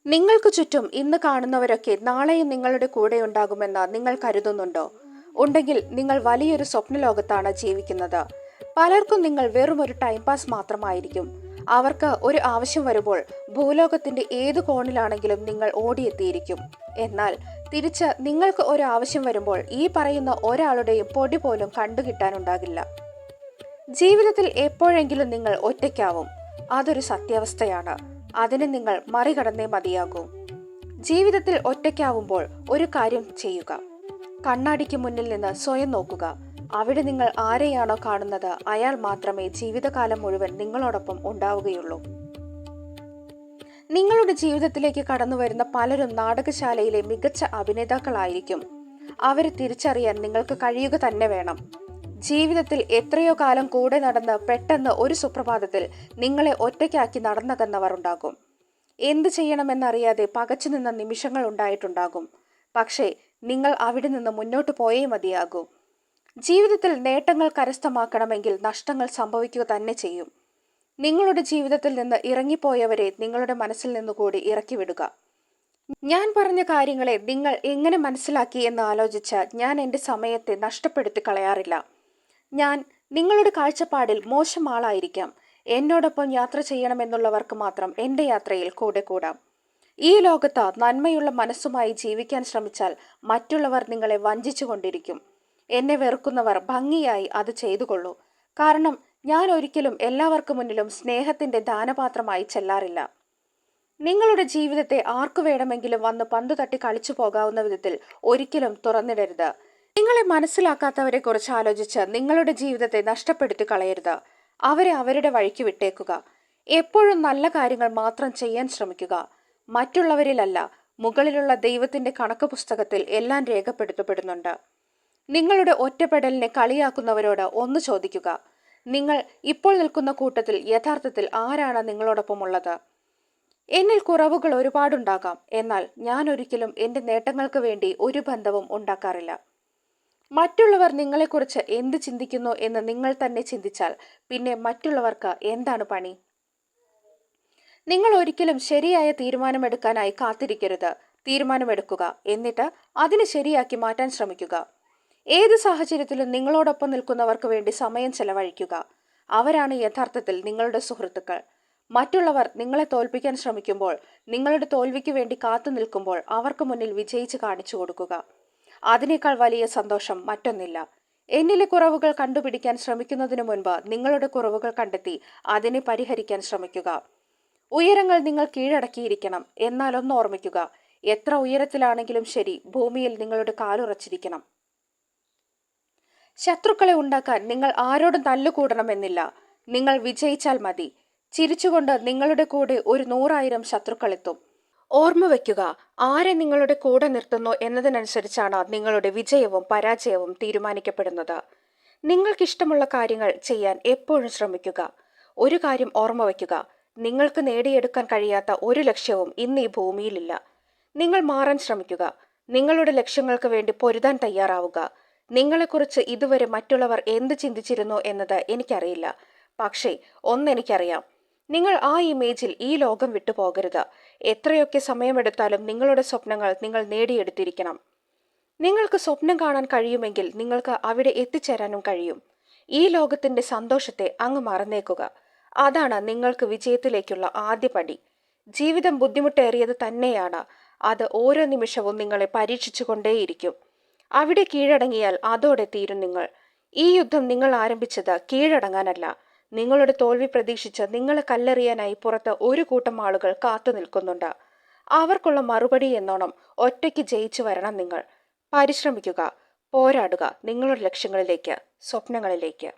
നിങ്ങൾക്ക് ചുറ്റും ഇന്ന് കാണുന്നവരൊക്കെ നാളെയും നിങ്ങളുടെ കൂടെ ഉണ്ടാകുമെന്ന് നിങ്ങൾ കരുതുന്നുണ്ടോ? ഉണ്ടെങ്കിൽ നിങ്ങൾ വലിയൊരു സ്വപ്നലോകത്താണ് ജീവിക്കുന്നത്. പലർക്കും നിങ്ങൾ വെറും ഒരു ടൈം പാസ് മാത്രമായിരിക്കും. അവർക്ക് ഒരു ആവശ്യം വരുമ്പോൾ ഭൂലോകത്തിന്റെ ഏതു കോണിലാണെങ്കിലും നിങ്ങൾ ഓടിയെത്തിയിരിക്കും. എന്നാൽ തിരിച്ച് നിങ്ങൾക്ക് ഒരു ആവശ്യം വരുമ്പോൾ ഈ പറയുന്ന ഒരാളുടെയും പൊടി പോലും കണ്ടുകിട്ടാനുണ്ടാകില്ല. ജീവിതത്തിൽ എപ്പോഴെങ്കിലും നിങ്ങൾ ഒറ്റയ്ക്കാവും. അതൊരു സത്യാവസ്ഥയാണ്. അതിനെ നിങ്ങൾ മറികടന്നേ മതിയാകൂ. ജീവിതത്തിൽ ഒറ്റയ്ക്കാവുമ്പോൾ ഒരു കാര്യം ചെയ്യുക. കണ്ണാടിക്ക് മുന്നിൽ നിന്ന് സ്വയം നോക്കുക. അവിടെ നിങ്ങൾ ആരെയാണോ കാണുന്നത് അയാൾ മാത്രമേ ജീവിതകാലം മുഴുവൻ നിങ്ങളോടൊപ്പം ഉണ്ടാവുകയുള്ളൂ. നിങ്ങളുടെ ജീവിതത്തിലേക്ക് കടന്നു വരുന്ന പലരും നാടകശാലയിലെ മികച്ച അഭിനേതാക്കളായിരിക്കും. അവരെ തിരിച്ചറിയാൻ നിങ്ങൾക്ക് കഴിയുക തന്നെ വേണം. ജീവിതത്തിൽ എത്രയോ കാലം കൂടെ നടന്ന് പെട്ടെന്ന് ഒരു സുപ്രഭാതത്തിൽ നിങ്ങളെ ഒറ്റയ്ക്കാക്കി നടന്നകന്നവർ ഉണ്ടാകും. എന്ത് ചെയ്യണമെന്നറിയാതെ പകച്ചു നിന്ന നിമിഷങ്ങൾ ഉണ്ടായിട്ടുണ്ടാകും. പക്ഷേ നിങ്ങൾ അവിടെ നിന്ന് മുന്നോട്ട് പോയേ മതിയാകൂ. ജീവിതത്തിൽ നേട്ടങ്ങൾ കരസ്ഥമാക്കണമെങ്കിൽ നഷ്ടങ്ങൾ സംഭവിക്കുക തന്നെ ചെയ്യും. നിങ്ങളുടെ ജീവിതത്തിൽ നിന്ന് ഇറങ്ങിപ്പോയവരെ നിങ്ങളുടെ മനസ്സിൽ നിന്നുകൂടി ഇറക്കി വിടുക. ഞാൻ പറഞ്ഞ കാര്യങ്ങളെ നിങ്ങൾ എങ്ങനെ മനസ്സിലാക്കി എന്ന് ആലോചിച്ച് ഞാൻ എൻ്റെ സമയത്തെ നഷ്ടപ്പെടുത്തി കളയാറില്ല. ഞാൻ നിങ്ങളുടെ കാഴ്ചപ്പാടിൽ മോശം ആളായിരിക്കാം. എന്നോടൊപ്പം യാത്ര ചെയ്യണമെന്നുള്ളവർക്ക് മാത്രം എൻ്റെ യാത്രയിൽ കൂടെ കൂടാം. ഈ ലോകത്ത് നന്മയുള്ള മനസ്സുമായി ജീവിക്കാൻ ശ്രമിച്ചാൽ മറ്റുള്ളവർ നിങ്ങളെ വഞ്ചിച്ചു കൊണ്ടിരിക്കും. എന്നെ വെറുക്കുന്നവർ ഭംഗിയായി അത് ചെയ്തുകൊള്ളൂ. കാരണം ഞാൻ ഒരിക്കലും എല്ലാവർക്കു മുന്നിലും സ്നേഹത്തിന്റെ ദാനപാത്രമായി ചെല്ലാറില്ല. നിങ്ങളുടെ ജീവിതത്തെ ആർക്കു വേണമെങ്കിലും വന്ന് പന്തു തട്ടി കളിച്ചു പോകാവുന്ന വിധത്തിൽ ഒരിക്കലും തുറന്നിടരുത്. നിങ്ങളെ മനസ്സിലാക്കാത്തവരെ കുറിച്ച് ആലോചിച്ച് നിങ്ങളുടെ ജീവിതത്തെ നഷ്ടപ്പെടുത്തി കളയരുത്. അവരെ അവരുടെ വഴിക്ക് വിട്ടേക്കുക. എപ്പോഴും നല്ല കാര്യങ്ങൾ മാത്രം ചെയ്യാൻ ശ്രമിക്കുക. മറ്റുള്ളവരിലല്ല, മുകളിലുള്ള ദൈവത്തിന്റെ കണക്ക് പുസ്തകത്തിൽ എല്ലാം രേഖപ്പെടുത്തപ്പെടുന്നുണ്ട്. നിങ്ങളുടെ ഒറ്റപ്പെടലിനെ കളിയാക്കുന്നവരോട് ഒന്ന് ചോദിക്കുക. നിങ്ങൾ ഇപ്പോൾ നിൽക്കുന്ന കൂട്ടത്തിൽ യഥാർത്ഥത്തിൽ ആരാണ് നിങ്ങളോടൊപ്പം ഉള്ളത്? എന്നിൽ കുറവുകൾ ഒരുപാടുണ്ടാകാം. എന്നാൽ ഞാൻ ഒരിക്കലും എൻ്റെ നേട്ടങ്ങൾക്ക് വേണ്ടി ഒരു ബന്ധവും ഉണ്ടാക്കാറില്ല. മറ്റുള്ളവർ നിങ്ങളെക്കുറിച്ച് എന്ത് ചിന്തിക്കുന്നു എന്ന് നിങ്ങൾ തന്നെ ചിന്തിച്ചാൽ പിന്നെ മറ്റുള്ളവർക്ക് എന്താണ് പണി? നിങ്ങൾ ഒരിക്കലും ശരിയായ തീരുമാനമെടുക്കാനായി കാത്തിരിക്കരുത്. തീരുമാനമെടുക്കുക, എന്നിട്ട് അതിനെ ശരിയാക്കി മാറ്റാൻ ശ്രമിക്കുക. ഏത് സാഹചര്യത്തിലും നിങ്ങളോടൊപ്പം നിൽക്കുന്നവർക്ക് വേണ്ടി സമയം ചെലവഴിക്കുക. അവരാണ് യഥാർത്ഥത്തിൽ നിങ്ങളുടെ സുഹൃത്തുക്കൾ. മറ്റുള്ളവർ നിങ്ങളെ തോൽപ്പിക്കാൻ ശ്രമിക്കുമ്പോൾ, നിങ്ങളുടെ തോൽവിക്ക് വേണ്ടി കാത്തു നിൽക്കുമ്പോൾ അവർക്ക് മുന്നിൽ വിജയിച്ച് കാണിച്ചു കൊടുക്കുക. അതിനേക്കാൾ വലിയ സന്തോഷം മറ്റൊന്നില്ല. എന്നിലെ കുറവുകൾ കണ്ടുപിടിക്കാൻ ശ്രമിക്കുന്നതിനു മുൻപ് നിങ്ങളുടെ കുറവുകൾ കണ്ടെത്തി അതിനെ പരിഹരിക്കാൻ ശ്രമിക്കുക. ഉയരങ്ങൾ നിങ്ങൾ കീഴടക്കിയിരിക്കണം. എന്നാൽ ഒന്ന് ഓർമ്മിക്കുക, എത്ര ഉയരത്തിലാണെങ്കിലും ശരി, ഭൂമിയിൽ നിങ്ങളുടെ കാലുറച്ചിരിക്കണം. ശത്രുക്കളെ ഉണ്ടാക്കാൻ നിങ്ങൾ ആരോടും തല്ലുകൂടണമെന്നില്ല. നിങ്ങൾ വിജയിച്ചാൽ മതി. ചിരിച്ചുകൊണ്ട് നിങ്ങളുടെ കൂടെ ഒരു 100,000 ശത്രുക്കളെത്തും. ഓർമ്മ വയ്ക്കുക, ആരെ നിങ്ങളുടെ കൂടെ നിർത്തുന്നു എന്നതിനനുസരിച്ചാണ് നിങ്ങളുടെ വിജയവും പരാജയവും തീരുമാനിക്കപ്പെടുന്നത്. നിങ്ങൾക്കിഷ്ടമുള്ള കാര്യങ്ങൾ ചെയ്യാൻ എപ്പോഴും ശ്രമിക്കുക. ഒരു കാര്യം ഓർമ്മ വയ്ക്കുക, നിങ്ങൾക്ക് നേടിയെടുക്കാൻ കഴിയാത്ത ഒരു ലക്ഷ്യവും ഇന്ന് ഈ ഭൂമിയിലില്ല. നിങ്ങൾ മാറാൻ ശ്രമിക്കുക. നിങ്ങളുടെ ലക്ഷ്യങ്ങൾക്ക് വേണ്ടി പൊരുതാൻ തയ്യാറാവുക. നിങ്ങളെക്കുറിച്ച് ഇതുവരെ മറ്റുള്ളവർ എന്ത് ചിന്തിച്ചിരുന്നു എന്നത് എനിക്കറിയില്ല. പക്ഷേ ഒന്നെനിക്കറിയാം, നിങ്ങൾ ആ ഇമേജിൽ ഈ ലോകം വിട്ടു പോകരുത്. എത്രയൊക്കെ സമയമെടുത്താലും നിങ്ങളുടെ സ്വപ്നങ്ങൾ നിങ്ങൾ നേടിയെടുത്തിരിക്കണം. നിങ്ങൾക്ക് സ്വപ്നം കാണാൻ കഴിയുമെങ്കിൽ നിങ്ങൾക്ക് അവിടെ എത്തിച്ചേരാനും കഴിയും. ഈ ലോകത്തിന്റെ സന്തോഷത്തെ അങ്ങ് മറന്നേക്കുക. അതാണ് നിങ്ങൾക്ക് വിജയത്തിലേക്കുള്ള ആദ്യ പടി. ജീവിതം ബുദ്ധിമുട്ടേറിയത് തന്നെയാണ്. അത് ഓരോ നിമിഷവും നിങ്ങളെ പരീക്ഷിച്ചു കൊണ്ടേയിരിക്കും. അവിടെ കീഴടങ്ങിയാൽ അതോടെ തീരും നിങ്ങൾ. ഈ യുദ്ധം നിങ്ങൾ ആരംഭിച്ചത് കീഴടങ്ങാനല്ല. നിങ്ങളുടെ തോൽവി പ്രതീക്ഷിച്ച് നിങ്ങളെ കല്ലെറിയാനായി പുറത്ത് ഒരു കൂട്ടം ആളുകൾ കാത്തു നിൽക്കുന്നുണ്ട്. അവർക്കുള്ള മറുപടി എന്നോണം ഒറ്റയ്ക്ക് ജയിച്ചു വരണം നിങ്ങൾ. പരിശ്രമിക്കുക, പോരാടുക നിങ്ങളുടെ ലക്ഷ്യങ്ങളിലേക്ക്, സ്വപ്നങ്ങളിലേക്ക്.